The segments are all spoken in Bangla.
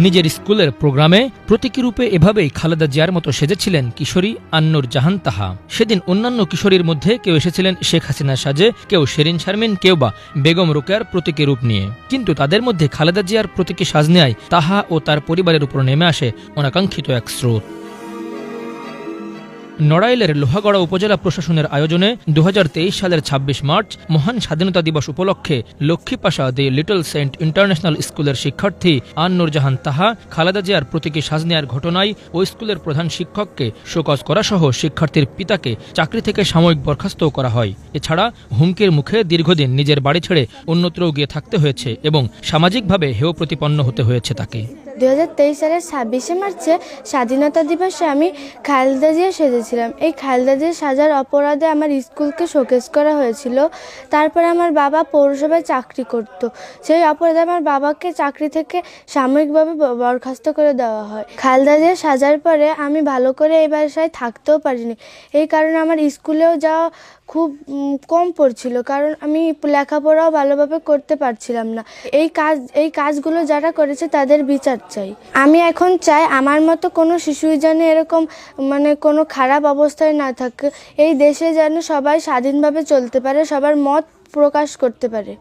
নিজের স্কুলের প্রোগ্রামে প্রতীকী রূপে এভাবেই খালেদা জিয়ার মতো সেজেছিলেন কিশোরী আন্নুর জাহান তাহা। সেদিন অন্যান্য কিশোরীর মধ্যে কেউ এসেছিলেন শেখ হাসিনার সাজে, কেউ শেরিন শারমিন, কেউ বা বেগম রোকেয়ার প্রতীকী রূপ নিয়ে। কিন্তু তাদের মধ্যে খালেদা জিয়ার প্রতীকী সাজ নেয় তাহা ও তার পরিবারের উপর নেমে আসে অনাকাঙ্ক্ষিত এক স্রোত। নড়াইলের লোহাগড়া উপজেলা প্রশাসনের আয়োজনে 2023 সালের 26 মার্চ মহান স্বাধীনতা দিবস উপলক্ষে লক্ষ্মীপাশা দি লিটল সেন্ট ইন্টারন্যাশনাল স্কুলের শিক্ষার্থী আন্নুর জাহান তাহা খালেদা জিয়ার প্রতীকী সাজ নেয়ার ঘটনায় ওই স্কুলের প্রধান শিক্ষককে শোকজ করা সহ শিক্ষার্থীর পিতাকে চাকরি থেকে সাময়িক বরখাস্ত করা হয়। এছাড়া হুমকির মুখে দীর্ঘদিন নিজের বাড়ি ছেড়ে অন্যত্র গিয়ে থাকতে হয়েছে এবং সামাজিকভাবে হেয় প্রতিপন্ন হতে হয়েছে তাকে। 2023 সালের 26শে মার্চে স্বাধীনতা দিবসে আমি খালেদা জিয়া সেজেছিলাম। এই খালেদা জিয়া সাজার অপরাধে আমার স্কুলকে শোকেস করা হয়েছিল। তারপরে আমার বাবা পৌরসভায় চাকরি করত। সেই অপরাধে আমার বাবাকে চাকরি থেকে সাময়িকভাবে বরখাস্ত করে দেওয়া হয়। খালেদা জিয়া সাজার পরে আমি ভালো করে এই বাসায় থাকতেও পারিনি। এই কারণে আমার স্কুলেও যাওয়া খুব কম পড়ছিল, কারণ আমি লেখাপড়াও ভালোভাবে করতে পারছিলাম না। এই কাজগুলো যারা করেছে তাদের বিচার চাই। আমি এখন চাই আমার মতো কোনো শিশুই যেন এরকম কোনো খারাপ অবস্থায় না থাকে। এই দেশে যেন সবাই স্বাধীনভাবে চলতে পারে, সবার মত প্রকাশ করতে পারে।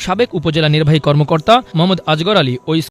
সাবেক উপজেলা নির্বাহী কর্মকর্তা মোহাম্মদ আজগর আলী ওই